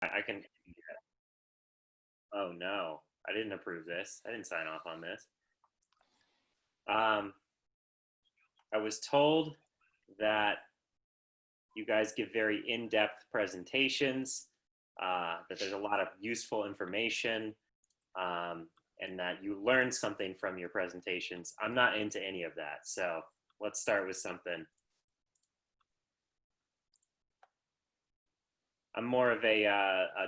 I can. Oh no, I didn't approve this. I didn't sign off on this. Um, I was told that you guys give very in-depth presentations, that there's a lot of useful information, and that you learn something from your presentations. I'm not into any of that, so let's start with something. I'm more of a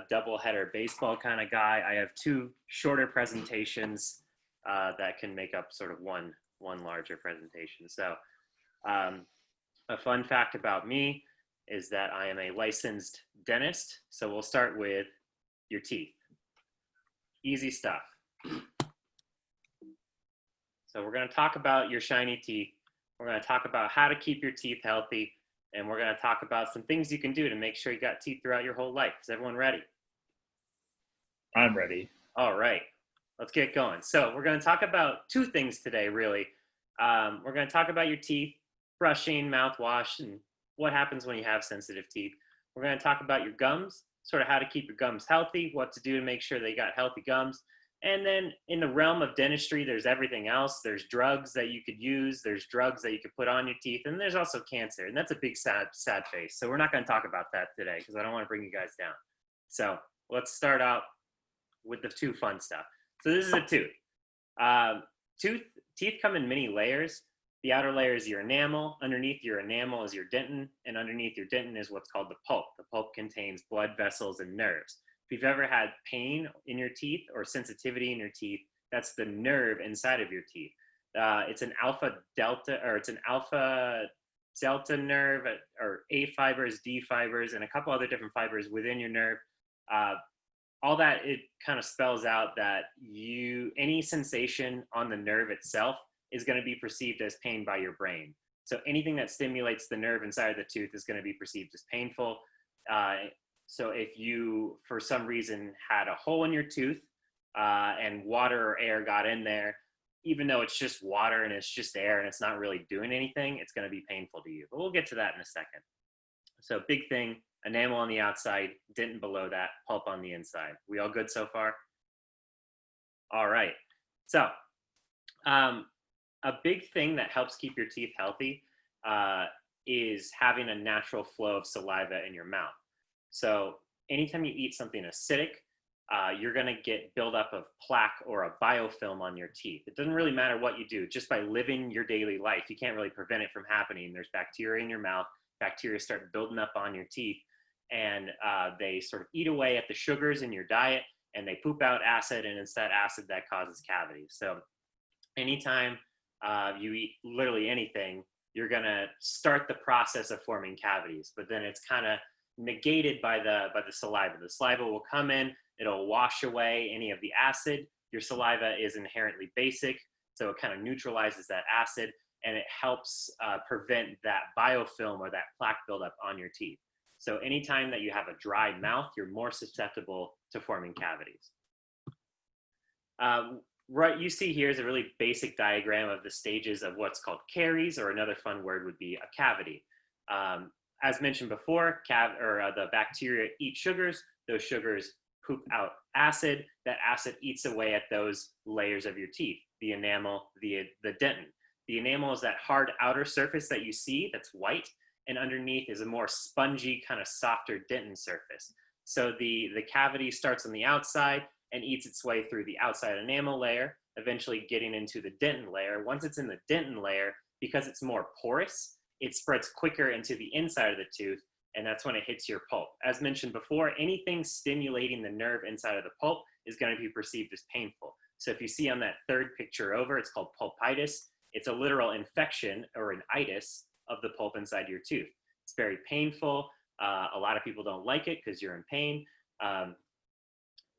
double-header baseball kind of guy. I have two shorter presentations that can make up sort of one larger presentation. So a fun fact about me is that I am a licensed dentist. So we'll start with your teeth. Easy stuff. So we're going to talk about your shiny teeth. We're going to talk about how to keep your teeth healthy. And we're going to talk about some things you can do to make sure you got teeth throughout your whole life. Is everyone ready? I'm ready. All right, let's get going. So we're going to talk about two things today, really. We're going to talk about your teeth, brushing, mouthwash, and what happens when you have sensitive teeth. We're going to talk about your gums, sort of how to keep your gums healthy, what to do to make sure they got healthy gums. And then in the realm of dentistry, there's everything else. There's drugs that you could use. There's drugs that you could put on your teeth. And there's also cancer. And that's a big sad face. So we're not going to talk about that today because I don't want to bring you guys down. So let's start out with the two fun stuff. So this is a tooth. Teeth come in many layers. The outer layer is your enamel. Underneath your enamel is your dentin. And underneath your dentin is what's called the pulp. The pulp contains blood vessels and nerves. If you've ever had pain in your teeth or sensitivity in your teeth, that's the nerve inside of your teeth. It's an alpha delta nerve, or A fibers, D fibers, and a couple other different fibers within your nerve. All that, it kind of spells out that any sensation on the nerve itself is going to be perceived as pain by your brain. So anything that stimulates the nerve inside of the tooth is going to be perceived as painful. So if you, for some reason, had a hole in your tooth and water or air got in there, even though it's just water and it's just air and it's not really doing anything, it's going to be painful to you. But we'll get to that in a second. So big thing, enamel on the outside, dentin below that, pulp on the inside. We all good so far? All right. So a big thing that helps keep your teeth healthy is having a natural flow of saliva in your mouth. So anytime you eat something acidic, you're going to get buildup of plaque or a biofilm on your teeth. It doesn't really matter what you do. Just by living your daily life, you can't really prevent it from happening. There's bacteria in your mouth. Bacteria start building up on your teeth, and they sort of eat away at the sugars in your diet, and they poop out acid, and it's that acid that causes cavities. So anytime you eat literally anything, you're going to start the process of forming cavities, but then it's kind of negated by the saliva. The saliva will come in, it'll wash away any of the acid. Your saliva is inherently basic, so it kind of neutralizes that acid, and it helps prevent that biofilm or that plaque buildup on your teeth. So anytime that you have a dry mouth, you're more susceptible to forming cavities. What you see here is a really basic diagram of the stages of what's called caries, or another fun word would be a cavity. As mentioned before, the bacteria eat sugars. Those sugars poop out acid. That acid eats away at those layers of your teeth, the enamel, the dentin. The enamel is that hard outer surface that you see that's white, and underneath is a more spongy, kind of softer dentin surface. So the cavity starts on the outside and eats its way through the outside enamel layer, eventually getting into the dentin layer. Once it's in the dentin layer, because it's more porous, it spreads quicker into the inside of the tooth, and that's when it hits your pulp. As mentioned before, anything stimulating the nerve inside of the pulp is going to be perceived as painful. So if you see on that third picture over, it's called pulpitis. It's a literal infection or an itis of the pulp inside your tooth. It's very painful. A lot of people don't like it because you're in pain.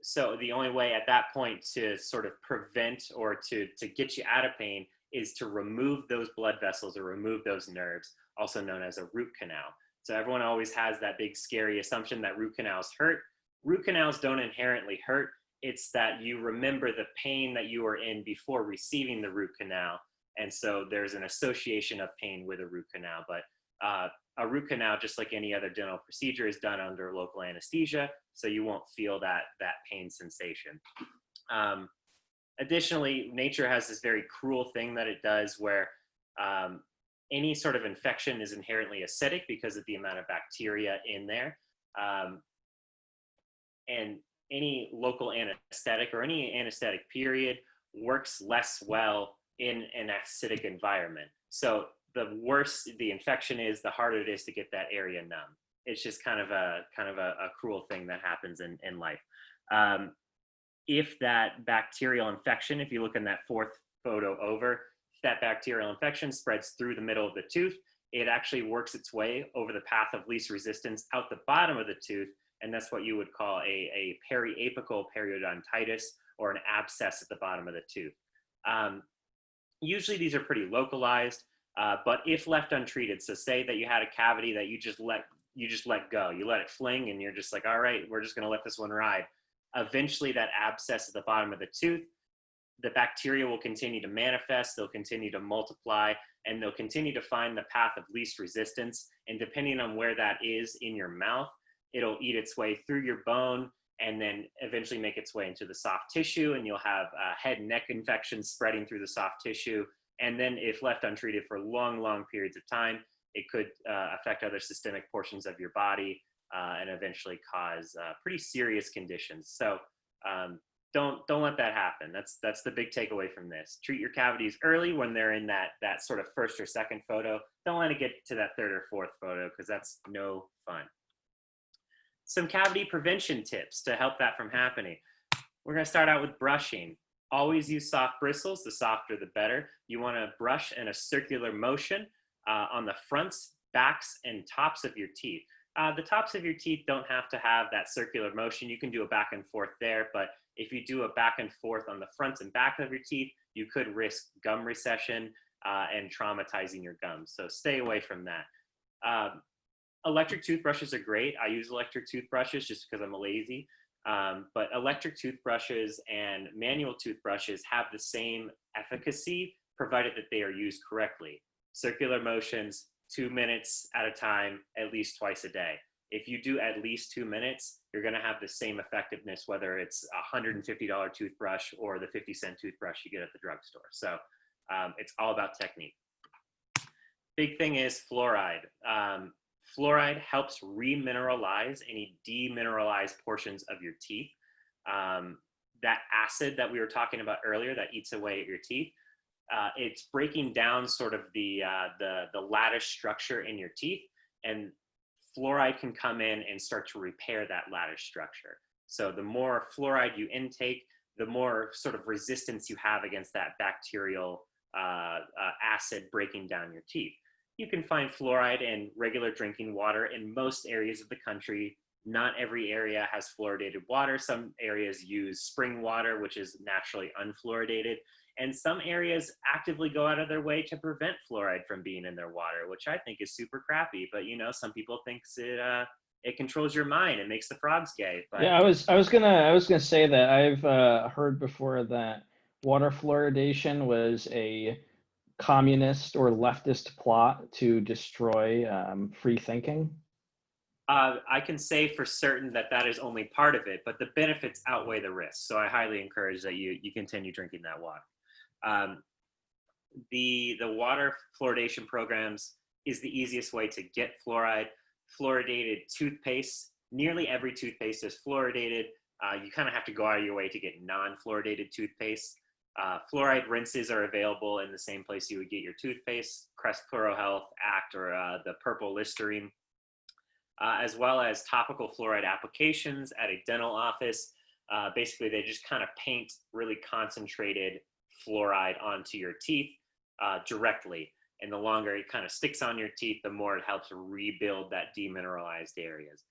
So the only way at that point to sort of prevent or to get you out of pain is to remove those blood vessels or remove those nerves, also known as a root canal. So everyone always has that big scary assumption that root canals hurt. Root canals don't inherently hurt. It's that you remember the pain that you were in before receiving the root canal. And so there's an association of pain with a root canal. But a root canal, just like any other dental procedure, is done under local anesthesia, so you won't feel that pain sensation. Additionally, nature has this very cruel thing that it does where any sort of infection is inherently acidic because of the amount of bacteria in there. And any local anesthetic or any anesthetic period works less well in an acidic environment. So the worse the infection is, the harder it is to get that area numb. It's just kind of a cruel thing that happens in life. If that bacterial infection, if you look in that fourth photo over, if that bacterial infection spreads through the middle of the tooth, it actually works its way over the path of least resistance out the bottom of the tooth, and that's what you would call a periapical periodontitis, or an abscess at the bottom of the tooth. Usually these are pretty localized, but if left untreated, so say that you had a cavity that you just let go, you let it fling, and you're just like, all right, we're just going to let this one ride. Eventually that abscess at the bottom of the tooth, the bacteria will continue to manifest, they'll continue to multiply, and they'll continue to find the path of least resistance. And depending on where that is in your mouth, it'll eat its way through your bone and then eventually make its way into the soft tissue, and you'll have head and neck infections spreading through the soft tissue. And then if left untreated for long, long periods of time, it could affect other systemic portions of your body and eventually cause pretty serious conditions. So don't let that happen. That's the big takeaway from this. Treat your cavities early when they're in that sort of first or second photo. Don't let it get to that third or fourth photo, because that's no fun. Some cavity prevention tips to help that from happening. We're going to start out with brushing. Always use soft bristles. The softer, the better. You want to brush in a circular motion on the fronts, backs, and tops of your teeth. The tops of your teeth don't have to have that circular motion. You can do a back and forth there, but if you do a back and forth on the front and back of your teeth, you could risk gum recession and traumatizing your gums. So stay away from that. Electric toothbrushes are great. I use electric toothbrushes just because I'm lazy. But electric toothbrushes and manual toothbrushes have the same efficacy, provided that they are used correctly. Circular motions, 2 minutes at a time, at least twice a day. If you do at least 2 minutes, you're going to have the same effectiveness, whether it's a $150 toothbrush or the 50-cent toothbrush you get at the drugstore. So it's all about technique. Big thing is fluoride. Fluoride helps remineralize any demineralized portions of your teeth. That acid that we were talking about earlier that eats away at your teeth, it's breaking down sort of the lattice structure in your teeth, and fluoride can come in and start to repair that lattice structure. So the more fluoride you intake, the more sort of resistance you have against that bacterial acid breaking down your teeth. You can find fluoride in regular drinking water in most areas of the country. Not every area has fluoridated water. Some areas use spring water, which is naturally unfluoridated. And some areas actively go out of their way to prevent fluoride from being in their water, which I think is super crappy. But you know, some people think it controls your mind and makes the frogs gay. But yeah, I was gonna say that I've heard before that water fluoridation was a communist or leftist plot to destroy free thinking. I can say for certain that is only part of it, but the benefits outweigh the risks. So I highly encourage that you continue drinking that water. The water fluoridation programs is the easiest way to get fluoride. Fluoridated toothpaste, nearly every toothpaste is fluoridated. You kind of have to go out of your way to get non-fluoridated toothpaste. Fluoride rinses are available in the same place you would get your toothpaste, Crest Pluro Health, ACT, or the purple Listerine, as well as topical fluoride applications at a dental office. Basically, they just kind of paint really concentrated fluoride onto your teeth directly. And the longer it kind of sticks on your teeth, the more it helps rebuild that demineralized areas.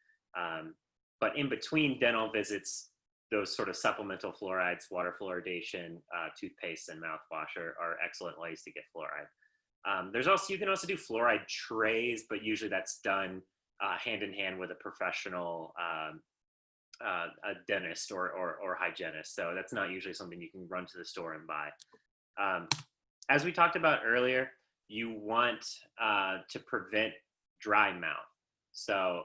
But in between dental visits, those sort of supplemental fluorides, water fluoridation, toothpaste, and mouthwash are excellent ways to get fluoride. You can also do fluoride trays, but usually that's done hand in hand with a professional a dentist or hygienist. So that's not usually something you can run to the store and buy. As we talked about earlier, you want to prevent dry mouth. So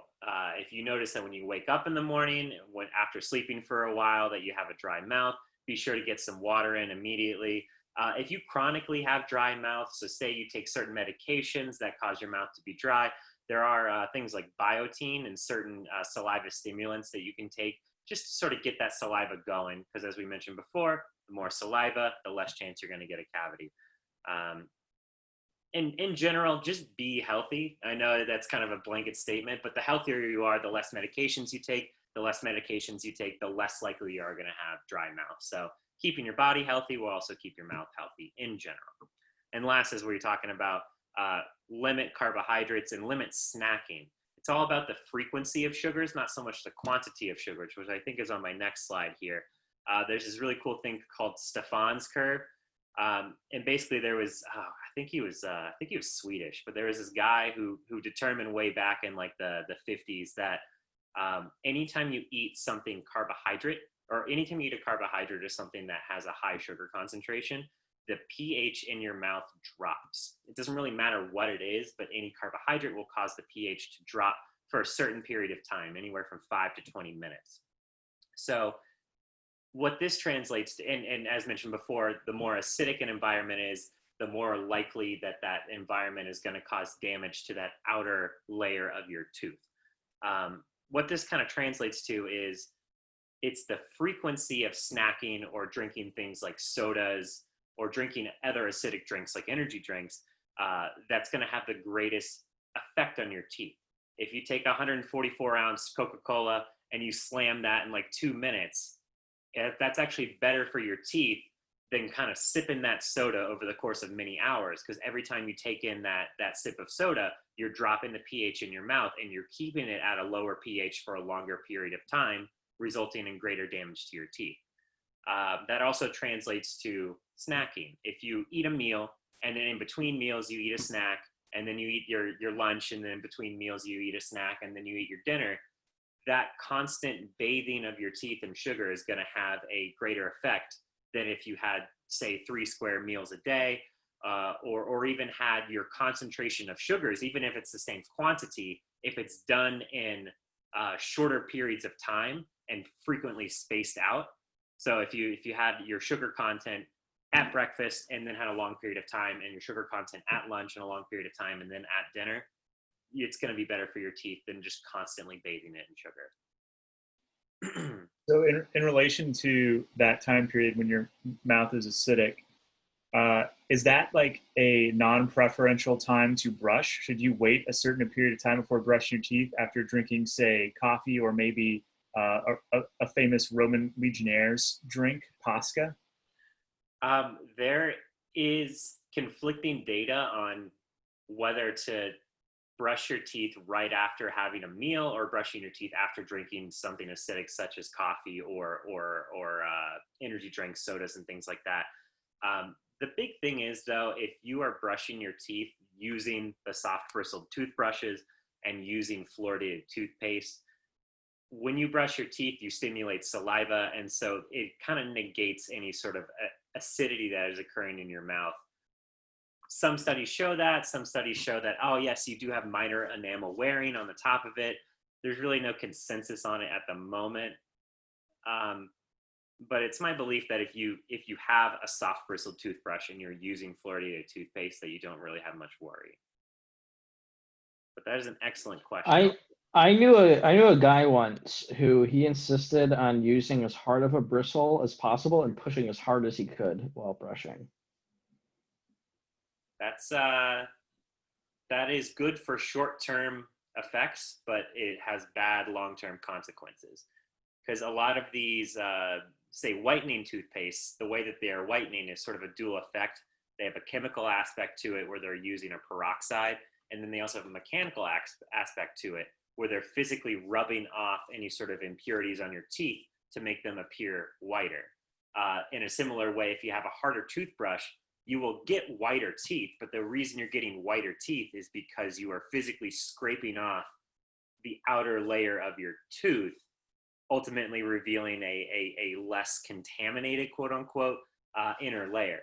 if you notice that when you wake up in the morning, after sleeping for a while, that you have a dry mouth, be sure to get some water in immediately. If you chronically have dry mouth, so say you take certain medications that cause your mouth to be dry, there are things like biotin and certain saliva stimulants that you can take just to sort of get that saliva going. Because as we mentioned before, the more saliva, the less chance you're going to get a cavity. In general, just be healthy. I know that's kind of a blanket statement, but the healthier you are, the less medications you take. The less medications you take, the less likely you are going to have dry mouth. So keeping your body healthy will also keep your mouth healthy in general. And last is where you're talking about limit carbohydrates and limit snacking. It's all about the frequency of sugars, not so much the quantity of sugars, which I think is on my next slide here. There's this really cool thing called Stefans Curve. And basically there was, I think he was Swedish, but there was this guy who determined way back in like the 50s that anytime you eat something carbohydrate, or anytime you eat a carbohydrate or something that has a high sugar concentration, the pH in your mouth drops. It doesn't really matter what it is, but any carbohydrate will cause the pH to drop for a certain period of time, anywhere from 5 to 20 minutes. So what this translates to, and as mentioned before, the more acidic an environment is, the more likely that that environment is going to cause damage to that outer layer of your tooth. What this kind of translates to is it's the frequency of snacking or drinking things like sodas or drinking other acidic drinks like energy drinks that's going to have the greatest effect on your teeth. If you take a 144-ounce Coca-Cola and you slam that in like 2 minutes, that's actually better for your teeth than kind of sipping that soda over the course of many hours, because every time you take in that sip of soda, you're dropping the pH in your mouth and you're keeping it at a lower pH for a longer period of time, resulting in greater damage to your teeth. That also translates to snacking. If you eat a meal and then in between meals you eat a snack, and then you eat your lunch, and then in between meals you eat a snack, and then you eat your dinner, that constant bathing of your teeth in sugar is going to have a greater effect than if you had, say, 3 square meals a day, or even had your concentration of sugars, even if it's the same quantity, if it's done in shorter periods of time and frequently spaced out. So if you had your sugar content at breakfast and then had a long period of time, and your sugar content at lunch and a long period of time, and then at dinner, it's going to be better for your teeth than just constantly bathing it in sugar. So in relation to that time period when your mouth is acidic, is that like a non-preferential time to brush? Should you wait a certain period of time before brushing your teeth after drinking, say, coffee, or maybe a famous Roman legionnaires drink, Pasca? There is conflicting data on whether to brush your teeth right after having a meal or brushing your teeth after drinking something acidic such as coffee or energy drinks, sodas, and things like that. The big thing is, though, if you are brushing your teeth using the soft bristled toothbrushes and using fluoridated toothpaste, when you brush your teeth, you stimulate saliva, and so it kind of negates any sort of acidity that is occurring in your mouth. Some studies show that. Some studies show that, oh, yes, you do have minor enamel wearing on the top of it. There's really no consensus on it at the moment. But it's my belief that if you have a soft bristled toothbrush and you're using fluoridated toothpaste, that you don't really have much worry. But that is an excellent question. I knew a guy once who he insisted on using as hard of a bristle as possible and pushing as hard as he could while brushing. That is good for short-term effects, but it has bad long-term consequences. Because a lot of these, say, whitening toothpastes, the way that they are whitening is sort of a dual effect. They have a chemical aspect to it where they're using a peroxide, and then they also have a mechanical aspect to it where they're physically rubbing off any sort of impurities on your teeth to make them appear whiter. In a similar way, if you have a harder toothbrush, you will get whiter teeth, but the reason you're getting whiter teeth is because you are physically scraping off the outer layer of your tooth, ultimately revealing a less contaminated, quote unquote, inner layer.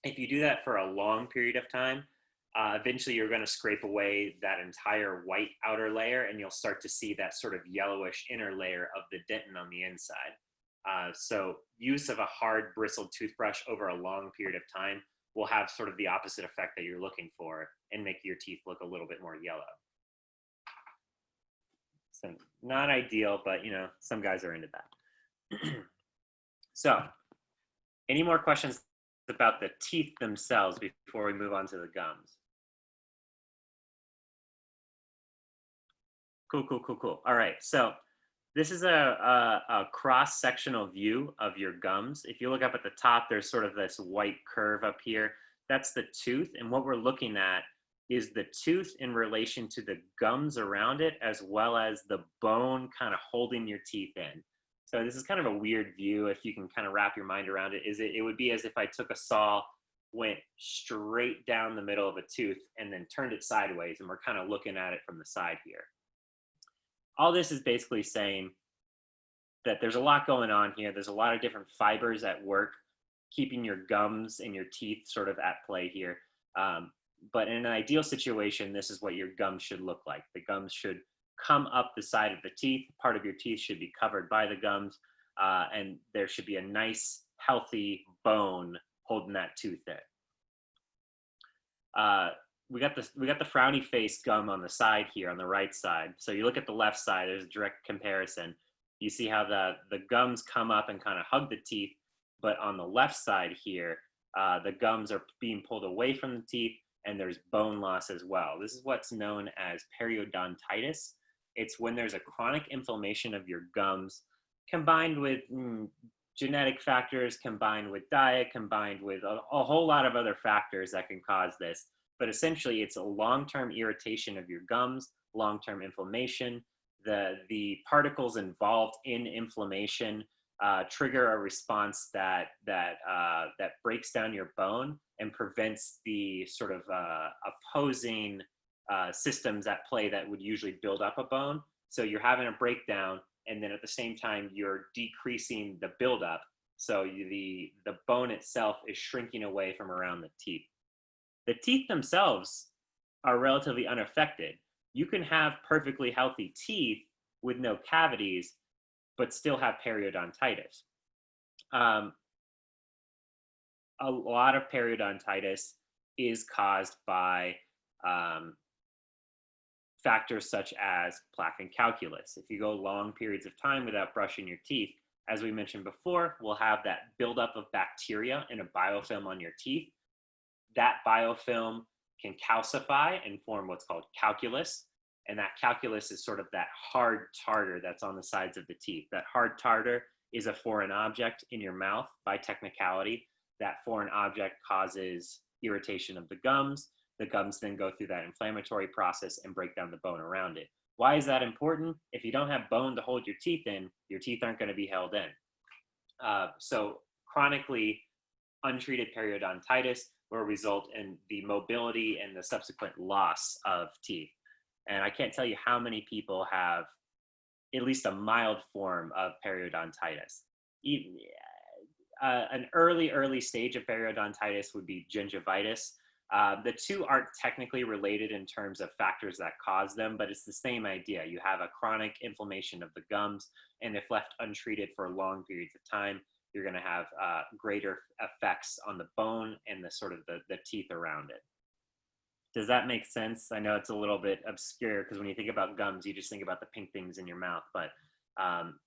If you do that for a long period of time, Eventually you're going to scrape away that entire white outer layer, and you'll start to see that sort of yellowish inner layer of the dentin on the inside. So use of a hard bristled toothbrush over a long period of time will have sort of the opposite effect that you're looking for and make your teeth look a little bit more yellow. So not ideal, but you know, some guys are into that. So any more questions about the teeth themselves before we move on to the gums? Cool. All right, so this is a cross-sectional view of your gums. If you look up at the top, there's sort of this white curve up here. That's the tooth, and what we're looking at is the tooth in relation to the gums around it, as well as the bone kind of holding your teeth in. So this is kind of a weird view. If you can kind of wrap your mind around it, it would be as if I took a saw, went straight down the middle of a tooth, and then turned it sideways, and we're kind of looking at it from the side here. All this is basically saying that there's a lot going on here. There's a lot of different fibers at work, keeping your gums and your teeth sort of at play here. But in an ideal situation, this is what your gums should look like. The gums should come up the side of the teeth. Part of your teeth should be covered by the gums, and there should be a nice, healthy bone holding that tooth in. We got the frowny face gum on the side here, on the right side. So you look at the left side, there's a direct comparison. You see how the gums come up and kind of hug the teeth, but on the left side here, the gums are being pulled away from the teeth, and there's bone loss as well. This is what's known as periodontitis. It's when there's a chronic inflammation of your gums combined with genetic factors, combined with diet, combined with a whole lot of other factors that can cause this. But essentially, it's a long-term irritation of your gums, long-term inflammation. The particles involved in inflammation trigger a response that breaks down your bone and prevents the sort of opposing systems at play that would usually build up a bone. So you're having a breakdown, and then at the same time, you're decreasing the buildup. So the bone itself is shrinking away from around the teeth. The teeth themselves are relatively unaffected. You can have perfectly healthy teeth with no cavities, but still have periodontitis. A lot of periodontitis is caused by factors such as plaque and calculus. If you go long periods of time without brushing your teeth, as we mentioned before, we'll have that buildup of bacteria in a biofilm on your teeth. That biofilm can calcify and form what's called calculus. And that calculus is sort of that hard tartar that's on the sides of the teeth. That hard tartar is a foreign object in your mouth by technicality. That foreign object causes irritation of the gums. The gums then go through that inflammatory process and break down the bone around it. Why is that important? If you don't have bone to hold your teeth in, your teeth aren't going to be held in. So chronically untreated periodontitis will result in the mobility and the subsequent loss of teeth. And I can't tell you how many people have at least a mild form of periodontitis. An early stage of periodontitis would be gingivitis. The two aren't technically related in terms of factors that cause them, but it's the same idea. You have a chronic inflammation of the gums, and if left untreated for long periods of time, you're going to have greater effects on the bone and the sort of the teeth around it. Does that make sense? I know it's a little bit obscure because when you think about gums, you just think about the pink things in your mouth, but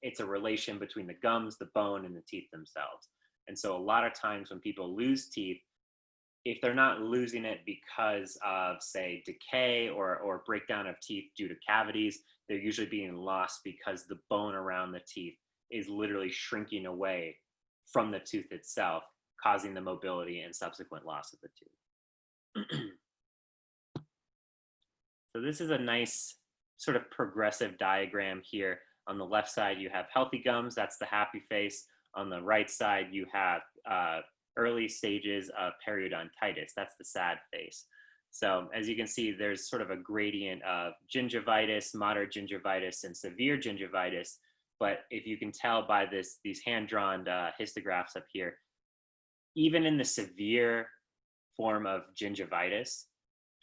it's a relation between the gums, the bone, and the teeth themselves. And so a lot of times when people lose teeth, if they're not losing it because of, say, decay or breakdown of teeth due to cavities, they're usually being lost because the bone around the teeth is literally shrinking away from the tooth itself, causing the mobility and subsequent loss of the tooth. So this is a nice sort of progressive diagram here. On the left side, you have healthy gums. That's the happy face. On the right side, you have early stages of periodontitis. That's the sad face. So as you can see, there's sort of a gradient of gingivitis, moderate gingivitis, and severe gingivitis. But if you can tell by these hand-drawn histographs up here, even in the severe form of gingivitis,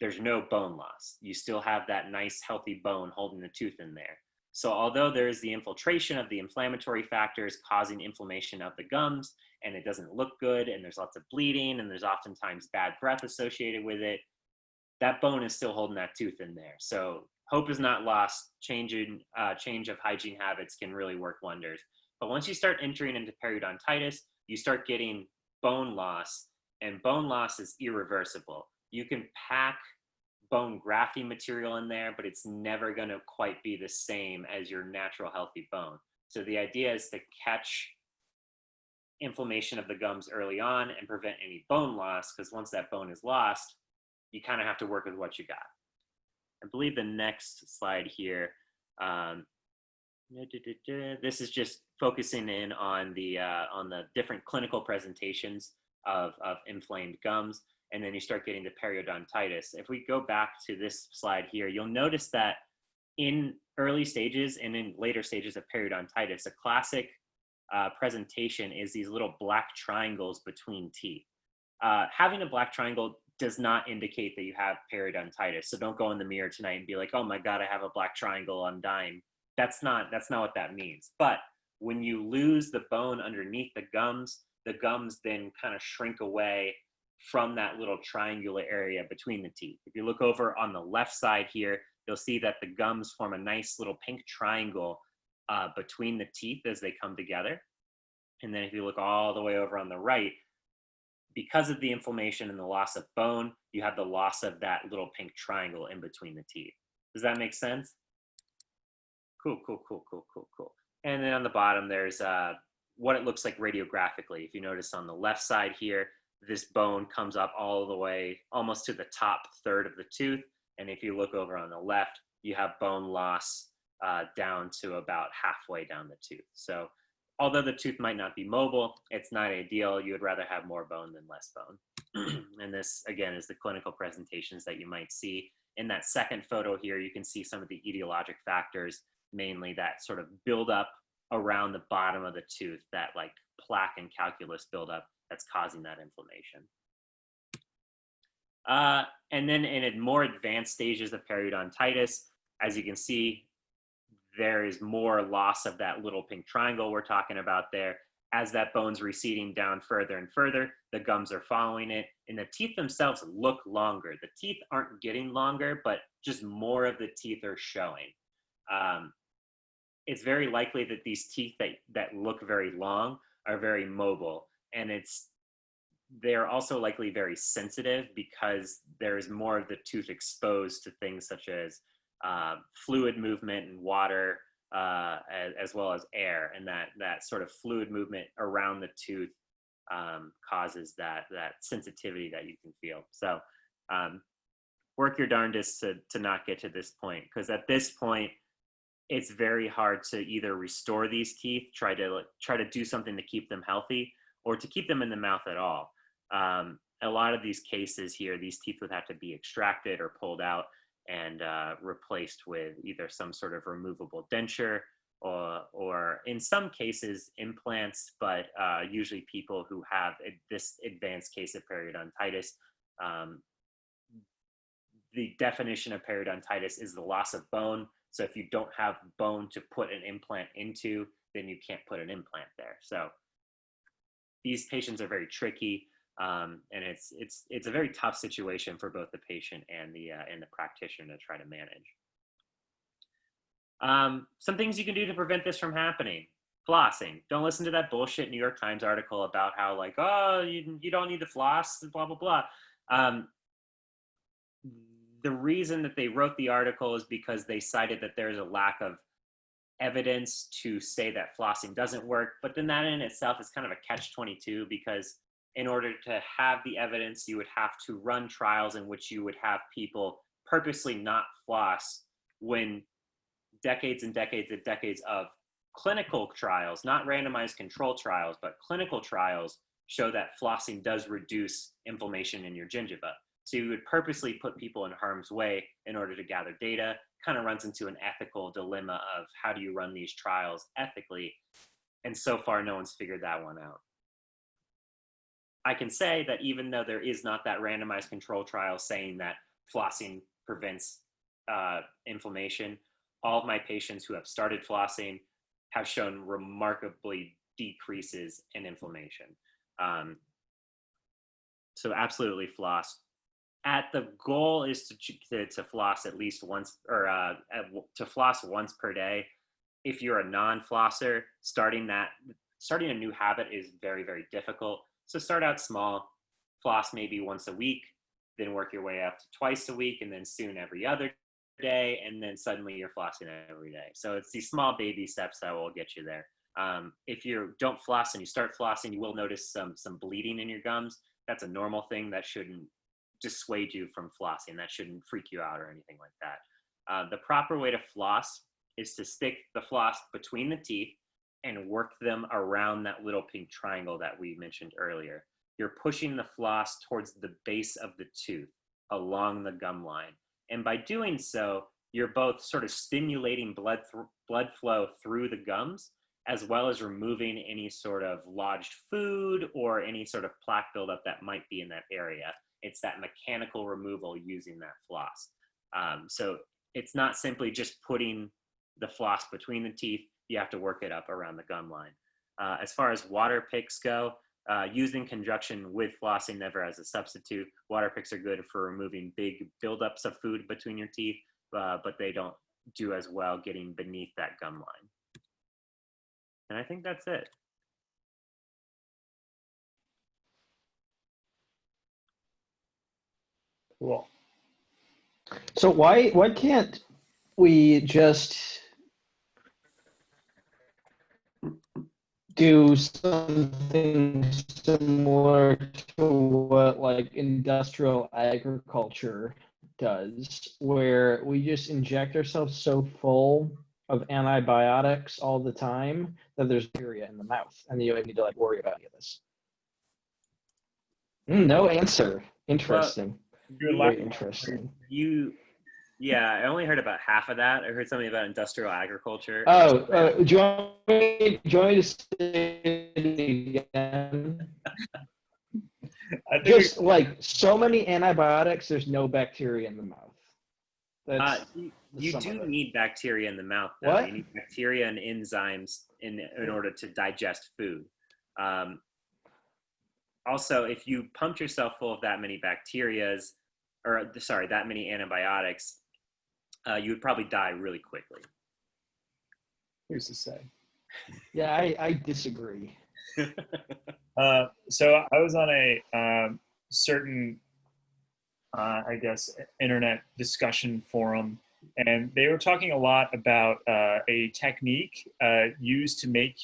there's no bone loss. You still have that nice healthy bone holding the tooth in there. So although there is the infiltration of the inflammatory factors causing inflammation of the gums, and it doesn't look good, and there's lots of bleeding, and there's oftentimes bad breath associated with it, that bone is still holding that tooth in there. So hope is not lost. Change of hygiene habits can really work wonders. But once you start entering into periodontitis, you start getting bone loss, and bone loss is irreversible. You can pack bone grafting material in there, but it's never going to quite be the same as your natural healthy bone. So the idea is to catch inflammation of the gums early on and prevent any bone loss, because once that bone is lost, you kind of have to work with what you got. I believe the next slide here, this is just focusing in on the different clinical presentations of inflamed gums, and then you start getting to periodontitis. If we go back to this slide here, you'll notice that in early stages and in later stages of periodontitis, a classic presentation is these little black triangles between teeth. Having a black triangle does not indicate that you have periodontitis. So don't go in the mirror tonight and be like, oh my God, I have a black triangle, I'm dying. That's not what that means. But when you lose the bone underneath the gums then kind of shrink away from that little triangular area between the teeth. If you look over on the left side here, you'll see that the gums form a nice little pink triangle between the teeth as they come together. And then if you look all the way over on the right, because of the inflammation and the loss of bone, you have the loss of that little pink triangle in between the teeth. Does that make sense? Cool. And then on the bottom, there's what it looks like radiographically. If you notice on the left side here, this bone comes up all the way almost to the top third of the tooth. And if you look over on the left, you have bone loss down to about halfway down the tooth. So although the tooth might not be mobile, it's not ideal. You would rather have more bone than less bone. And this, again, is the clinical presentations that you might see. In that second photo here, you can see some of the etiologic factors, mainly that sort of buildup around the bottom of the tooth, that like plaque and calculus buildup that's causing that inflammation. And then in more advanced stages of periodontitis, as you can see, there is more loss of that little pink triangle we're talking about there. As that bone's receding down further and further, the gums are following it, and the teeth themselves look longer. The teeth aren't getting longer, but just more of the teeth are showing. It's very likely that these teeth that look very long are very mobile, and they're also likely very sensitive because there is more of the tooth exposed to things such as fluid movement and water, as well as air, and that sort of fluid movement around the tooth causes that sensitivity that you can feel. So work your darndest to not get to this point, because at this point it's very hard to either restore these teeth, try to do something to keep them healthy, or to keep them in the mouth at all. A lot of these cases here, these teeth would have to be extracted or pulled out and replaced with either some sort of removable denture or in some cases implants, but usually people who have this advanced case of periodontitis, the definition of periodontitis is the loss of bone. So if you don't have bone to put an implant into, then you can't put an implant there. So these patients are very tricky. And it's a very tough situation for both the patient and the practitioner to try to manage. Some things you can do to prevent this from happening. Flossing. Don't listen to that bullshit New York Times article about how like, oh, you don't need to floss, blah, blah, blah. The reason that they wrote the article is because they cited that there's a lack of evidence to say that flossing doesn't work. But then that in itself is kind of a catch-22, because in order to have the evidence, you would have to run trials in which you would have people purposely not floss, when decades and decades and decades of clinical trials, not randomized control trials, but clinical trials show that flossing does reduce inflammation in your gingiva. So you would purposely put people in harm's way in order to gather data. Kind of runs into an ethical dilemma of how do you run these trials ethically? And so far, no one's figured that one out. I can say that even though there is not that randomized control trial saying that flossing prevents inflammation. All of my patients who have started flossing have shown remarkably decreases in inflammation. So absolutely floss. The goal is to floss at least once, or to floss once per day. If you're a non-flosser, starting a new habit is very, very difficult. So start out small, floss maybe once a week, then work your way up to twice a week, and then soon every other day, and then suddenly you're flossing every day. So it's these small baby steps that will get you there. If you don't floss and you start flossing, you will notice some bleeding in your gums. That's a normal thing. That shouldn't dissuade you from flossing. That shouldn't freak you out or anything like that. The proper way to floss is to stick the floss between the teeth and work them around that little pink triangle that we mentioned earlier. You're pushing the floss towards the base of the tooth along the gum line. And by doing so, you're both sort of stimulating blood flow through the gums, as well as removing any sort of lodged food or any sort of plaque buildup that might be in that area. It's that mechanical removal using that floss. So it's not simply just putting the floss between the teeth. You have to work it up around the gum line. As far as water picks go, used in conjunction with flossing, never as a substitute. Water picks are good for removing big buildups of food between your teeth, but they don't do as well getting beneath that gum line. And I think that's it. Cool. So why can't we just do something similar to what like industrial agriculture does, where we just inject ourselves so full of antibiotics all the time that there's bacteria in the mouth, and you don't need to like worry about any of this? No answer. Interesting. Very interesting. Yeah, I only heard about half of that. I heard something about industrial agriculture. Oh, do you want me to say it again? Just like so many antibiotics, there's no bacteria in the mouth. You do need bacteria in the mouth, though. What? You need bacteria and enzymes in order to digest food. Also, if you pumped yourself full of that many that many antibiotics, you would probably die really quickly. Who's to say? Yeah, I disagree. So I was on a certain, I guess, internet discussion forum, and they were talking a lot about a technique used to make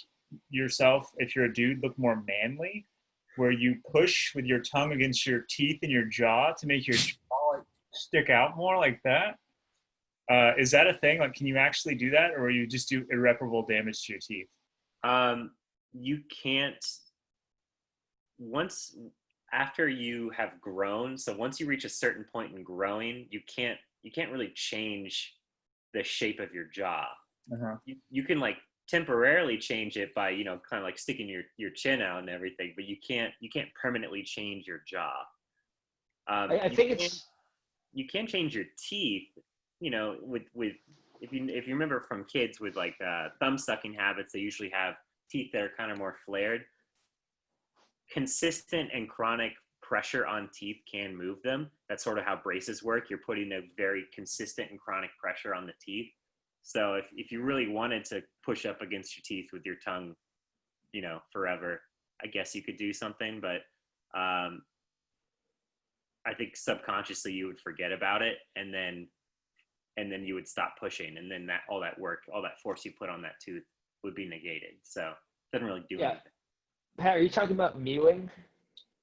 yourself, if you're a dude, look more manly, where you push with your tongue against your teeth and your jaw to make your jaw stick out more like that. Is that a thing? Like, can you actually do that, or you just do irreparable damage to your teeth? You can't. After you have grown, so once you reach a certain point in growing, you can't really change the shape of your jaw. Uh-huh. You can like temporarily change it by kind of like sticking your chin out and everything, but you can't permanently change your jaw. I think you can change your teeth, with if you remember from kids with like thumb sucking habits, they usually have teeth that are kind of more flared. Consistent and chronic pressure on teeth can move them. That's sort of how braces work. You're putting a very consistent and chronic pressure on the teeth. So if you really wanted to push up against your teeth with your tongue, forever, I guess you could do something, but I think subconsciously you would forget about it, and then you would stop pushing, and then all that force you put on that tooth would be negated. So it doesn't really do anything. Pat, are you talking about mewing?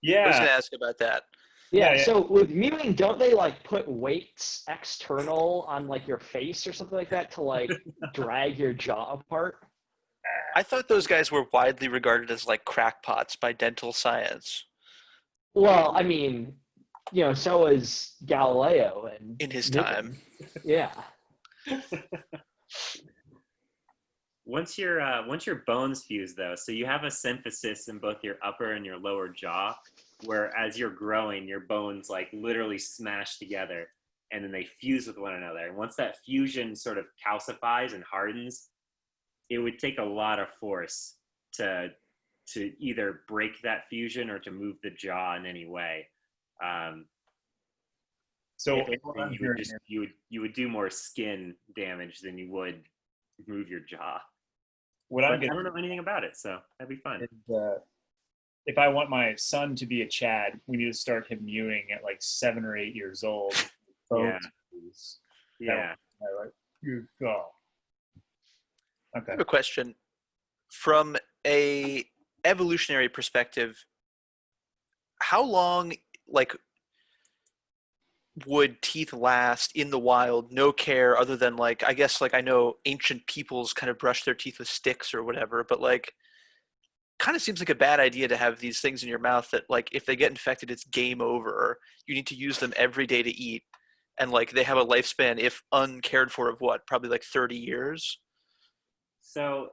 Yeah. I was going to ask about that. Yeah, so with mewing, don't they like put weights external on like your face or something like that to like drag your jaw apart? I thought those guys were widely regarded as like crackpots by dental science. Well, I mean, so is Galileo and in his Newton. time. Yeah. Once your bones fuse, though, so you have a symphysis in both your upper and your lower jaw, where as you're growing, your bones like literally smash together. and then they fuse with one another. And once that fusion sort of calcifies and hardens, it would take a lot of force to either break that fusion or to move the jaw in any way. So If what anything, I'm hearing here- you would do more skin damage than you would move your jaw. what But I'm I getting don't know anything about it, so that'd be fun. is, if I want my son to be a Chad, we need to start him mewing at like 7 or 8 years old. Yeah. Both. Yeah. Like, you go. I Okay. have a question. From a evolutionary perspective, how long, like, would teeth last in the wild, no care other than, like, I guess, like, I know ancient peoples kind of brush their teeth with sticks or whatever, but, like, kind of seems like a bad idea to have these things in your mouth that, like, if they get infected, it's game over. You need to use them every day to eat. And, like, they have a lifespan, if uncared for, of what, probably like 30 years? So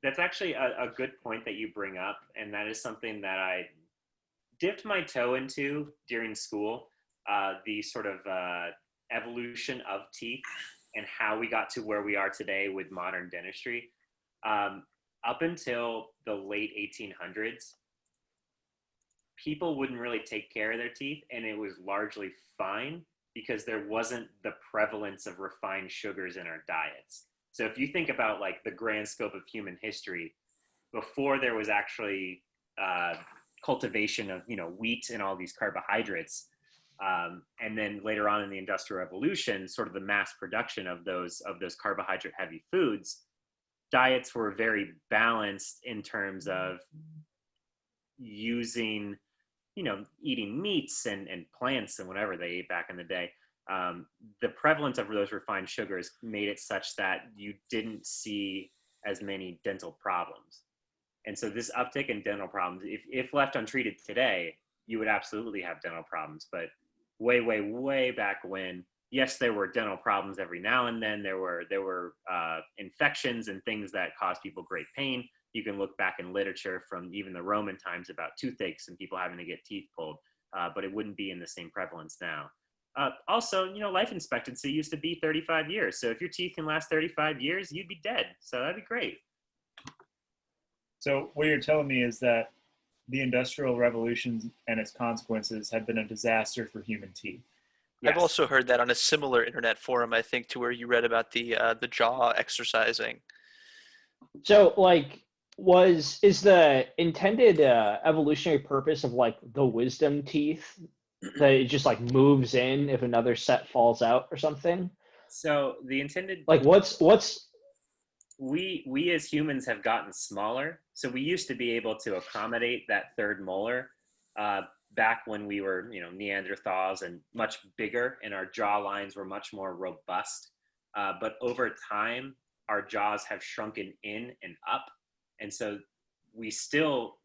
that's actually a good point that you bring up, and that is something that I dipped my toe into during school. The sort of evolution of teeth and how we got to where we are today with modern dentistry. Up until the late 1800s, people wouldn't really take care of their teeth, and it was largely fine because there wasn't the prevalence of refined sugars in our diets. So if you think about like the grand scope of human history, before there was actually cultivation of wheat and all these carbohydrates, and then later on in the Industrial Revolution, sort of the mass production of those carbohydrate heavy foods, diets were very balanced in terms of using, eating meats and plants and whatever they ate back in the day. The prevalence of those refined sugars made it such that you didn't see as many dental problems. And so this uptick in dental problems, if left untreated today, you would absolutely have dental problems. But way, way, way back when, yes, there were dental problems every now and then. There were infections and things that caused people great pain. You can look back in literature from even the Roman times about toothaches and people having to get teeth pulled, but it wouldn't be in the same prevalence now. Also, life expectancy used to be 35 years. So if your teeth can last 35 years, you'd be dead. So that'd be great. So what you're telling me is that the Industrial Revolution and its consequences have been a disaster for human teeth. Yes. I've also heard that on a similar internet forum, I think, to where you read about the jaw exercising. So, like, is the intended evolutionary purpose of like the wisdom teeth that it just like moves in if another set falls out or something? So the intended, Like, what's we as humans have gotten smaller. So we used to be able to accommodate that third molar back when we were, Neanderthals and much bigger, and our jaw lines were much more robust. But over time, our jaws have shrunken in and up. And so we still,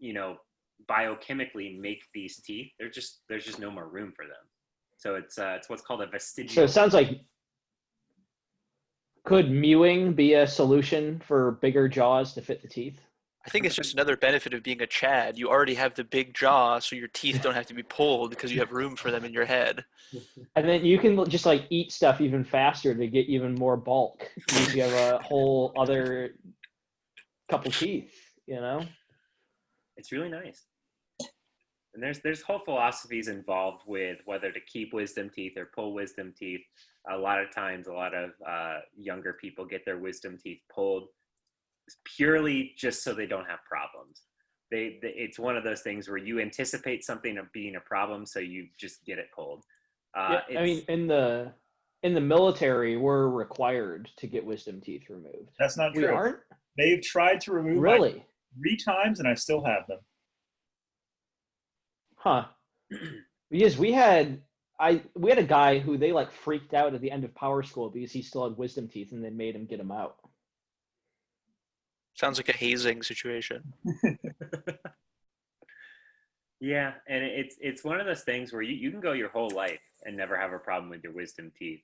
biochemically make these teeth. There's just no more room for them. So it's what's called a vestigial. So it sounds like, could mewing be a solution for bigger jaws to fit the teeth? I think it's just another benefit of being a Chad. You already have the big jaw, so your teeth don't have to be pulled because you have room for them in your head. And then you can just like eat stuff even faster to get even more bulk because you have a whole other couple teeth, It's really nice. And there's whole philosophies involved with whether to keep wisdom teeth or pull wisdom teeth. A lot of times, a lot of younger people get their wisdom teeth pulled purely just so they don't have problems. It's one of those things where you anticipate something of being a problem, so you just get it pulled. Yeah, I mean, in the military, we're required to get wisdom teeth removed. That's not We true. aren't? They've tried to remove mine Really? 3 times, and I still have them. Huh. Because we had a guy who they like freaked out at the end of power school because he still had wisdom teeth and they made him get them out. Sounds like a hazing situation. Yeah, and it's one of those things where you can go your whole life and never have a problem with your wisdom teeth,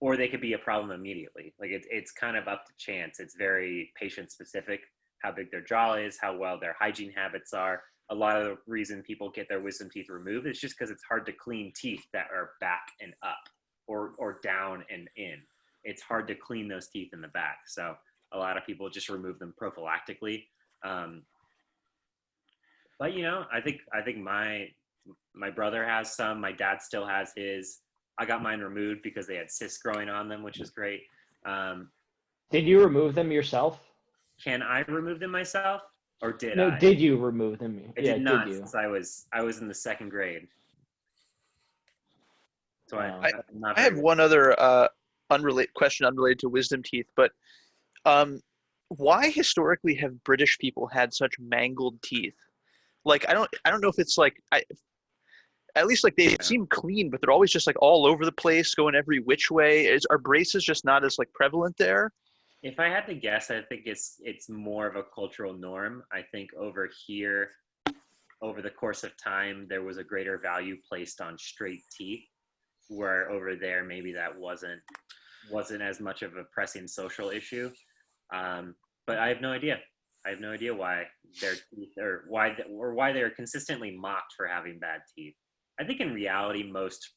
or they could be a problem immediately. Like it's kind of up to chance. It's very patient specific, how big their jaw is, how well their hygiene habits are. a lot of the reason people get their wisdom teeth removed is just because it's hard to clean teeth that are back and up or down and in. It's hard to clean those teeth in the back. So a lot of people just remove them prophylactically. But you know, I think my brother has some. My dad still has his. I got mine removed because they had cysts growing on them, which is great. Did you remove them yourself? Can I remove them myself, or did No, I? did you remove them? I Yeah, did not, did you? since I was in the second grade. So Wow. I'm not I have very one other unrelated to wisdom teeth, but why historically have British people had such mangled teeth? Like I don't know if it's like at least like they seem clean, but they're always just like all over the place, going every which way. Are braces just not as like prevalent there? If I had to guess, I think it's more of a cultural norm. I think over here, over the course of time, there was a greater value placed on straight teeth, where over there maybe that wasn't as much of a pressing social issue. But I have no idea. I have no idea why their teeth or why they're consistently mocked for having bad teeth. I think in reality, most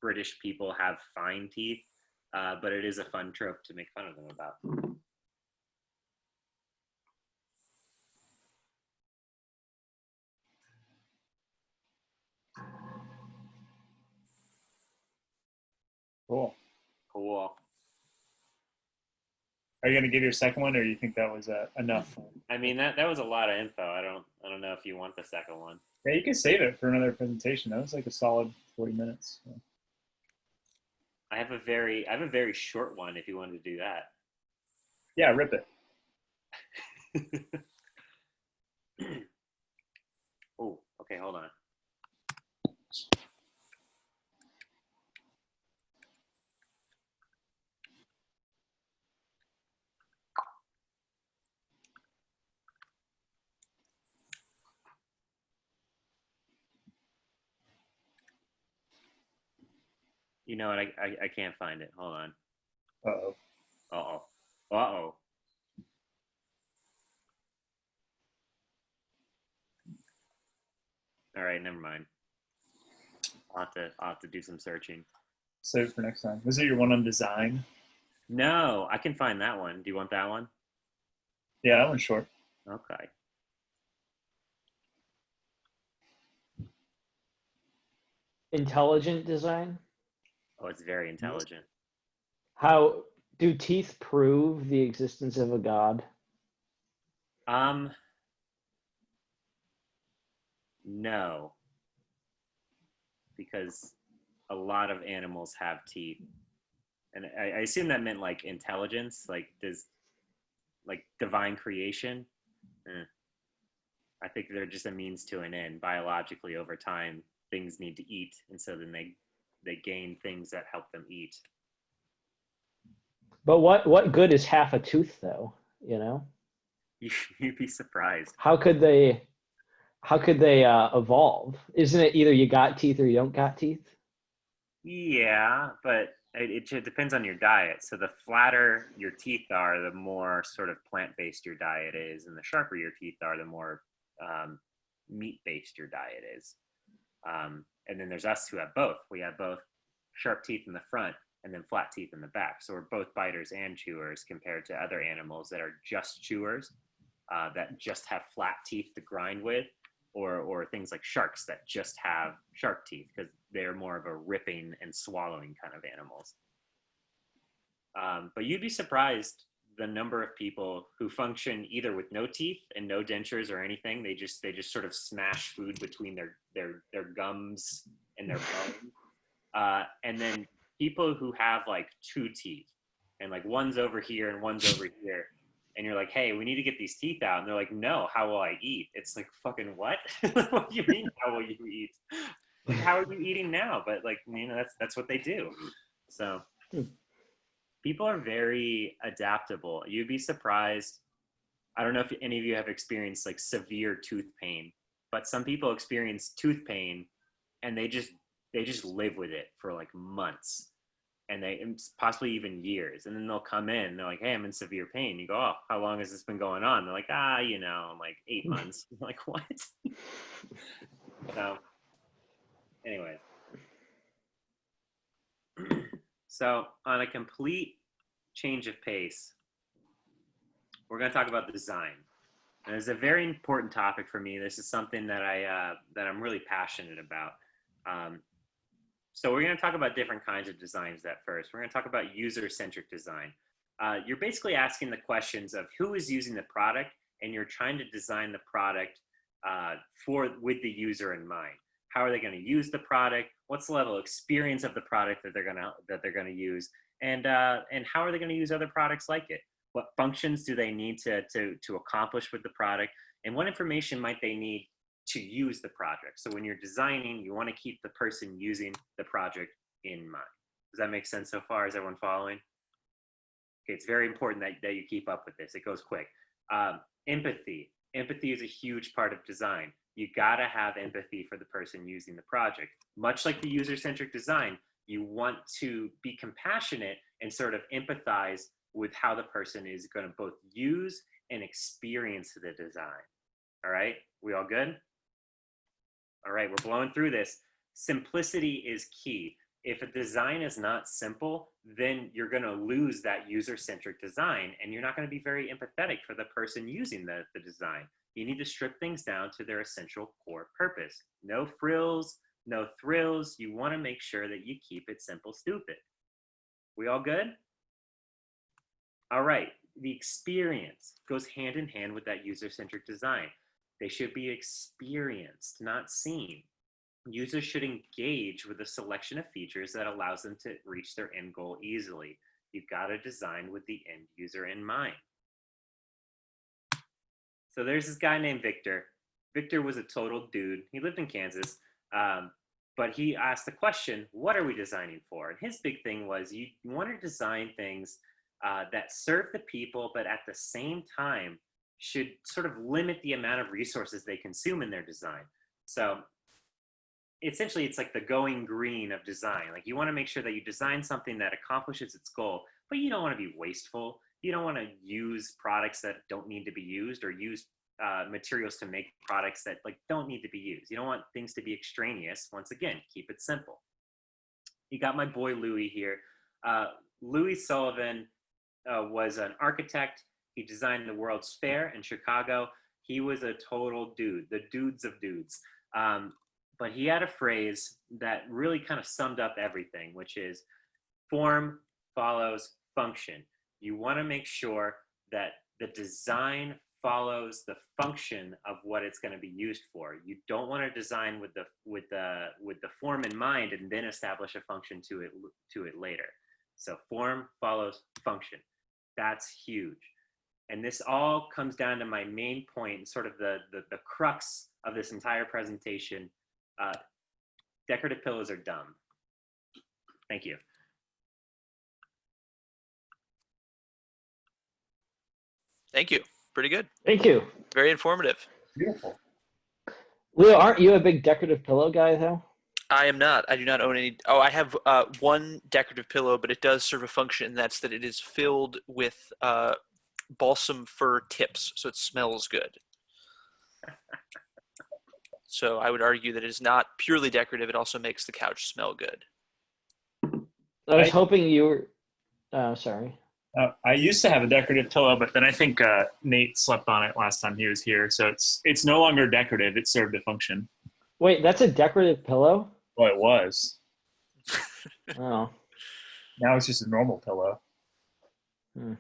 British people have fine teeth, but it is a fun trope to make fun of them about. Cool. Cool. Are you going to give your second one, or do you think that was enough? I mean, that was a lot of info. I don't know if you want the second one. Yeah, you can save it for another presentation. That was like a solid 40 minutes. So. I have a very short one if you wanted to do that. Yeah, rip it. Oh, okay, hold on. You know what? I can't find it. Hold on. Uh-oh. Uh-oh. Uh-oh. All right, never mind. I'll have to do some searching. Save it for next time. Was it your one on design? No, I can find that one. Do you want that one? Yeah, that one's short. Okay. Intelligent design? Oh, it's very intelligent. How do teeth prove the existence of a god? No, because a lot of animals have teeth, and I assume that meant like intelligence, like divine creation. I think they're just a means to an end. Biologically, over time, things need to eat, and so then they gain things that help them eat. But what good is half a tooth, though? You know, You'd be surprised. how could they evolve? Isn't it either you got teeth or you don't got teeth? Yeah, but it depends on your diet. So the flatter your teeth are, the more sort of plant-based your diet is, and the sharper your teeth are, the more meat-based your diet is. And then there's us who have both. We have both sharp teeth in the front and then flat teeth in the back. So we're both biters and chewers compared to other animals that are just chewers, that just have flat teeth to grind with, or things like sharks that just have sharp teeth because they're more of a ripping and swallowing kind of animals. But you'd be surprised the number of people who function either with no teeth and no dentures or anything. They just sort of smash food between their gums and their bones. And then people who have like two teeth and like one's over here and one's over here. And you're like, hey, we need to get these teeth out. And they're like, no, how will I eat? It's like, fucking what? What do you mean, how will you eat? Like, how are you eating now? But like, you know, that's what they do. So people are very adaptable. You'd be surprised. I don't know if any of you have experienced like severe tooth pain, but some people experience tooth pain and they just live with it for like months. and possibly even years. And then they'll come in and they're like, hey, I'm in severe pain. You go, oh, how long has this been going on? They're like, I'm like 8 months. I'm like, what? So anyways. So on a complete change of pace, we're going to talk about design. And it's a very important topic for me. This is something that I'm really passionate about. So we're going to talk about different kinds of designs at first. We're going to talk about user-centric design. You're basically asking the questions of who is using the product, and you're trying to design the product with the user in mind. How are they going to use the product? What's the level of experience of the product that they're going to use, and how are they going to use other products like it? What functions do they need to accomplish with the product, and what information might they need to use the project? So when you're designing, you want to keep the person using the project in mind. Does that make sense so far? Is everyone following? Okay, it's very important that you keep up with this. It goes quick. Empathy. Empathy is a huge part of design. You gotta have empathy for the person using the project. Much like the user-centric design, you want to be compassionate and sort of empathize with how the person is going to both use and experience the design. All right, we all good? All right, we're blowing through this. Simplicity is key. If a design is not simple, then you're going to lose that user-centric design, and you're not going to be very empathetic for the person using the design. You need to strip things down to their essential core purpose. No frills, no thrills. You want to make sure that you keep it simple, stupid. We all good? All right, the experience goes hand in hand with that user-centric design. They should be experienced, not seen. Users should engage with a selection of features that allows them to reach their end goal easily. You've got to design with the end user in mind. So there's this guy named Victor. Victor was a total dude. He lived in Kansas, but he asked the question, what are we designing for? And his big thing was you want to design things that serve the people, but at the same time should sort of limit the amount of resources they consume in their design. So essentially, it's like the going green of design. Like you want to make sure that you design something that accomplishes its goal, but you don't want to be wasteful. You don't want to use products that don't need to be used, or use materials to make products that like don't need to be used. You don't want things to be extraneous. Once again, keep it simple. You got my boy Louis here. Louis Sullivan was an architect. He designed the World's Fair in Chicago. He was a total dude, the dudes of dudes. But he had a phrase that really kind of summed up everything, which is form follows function. You want to make sure that the design follows the function of what it's going to be used for. You don't want to design with the form in mind and then establish a function to it later. So form follows function. That's huge. And this all comes down to my main point, sort of the crux of this entire presentation. Decorative pillows are dumb. Thank you. Thank you. Pretty good. Thank you. Very informative. Beautiful. Leo, aren't you a big decorative pillow guy, though? I am not. I do not own any. Oh, I have one decorative pillow, but it does serve a function, and that's that it is filled with balsam fir tips, so it smells good. So I would argue that it is not purely decorative. It also makes the couch smell good. I was hoping you were. Sorry. I used to have a decorative pillow, but then I think Nate slept on it last time he was here, so it's no longer decorative. It served a function. Wait, that's a decorative pillow? Well, it was. Oh. Now it's just a normal pillow. Hmm.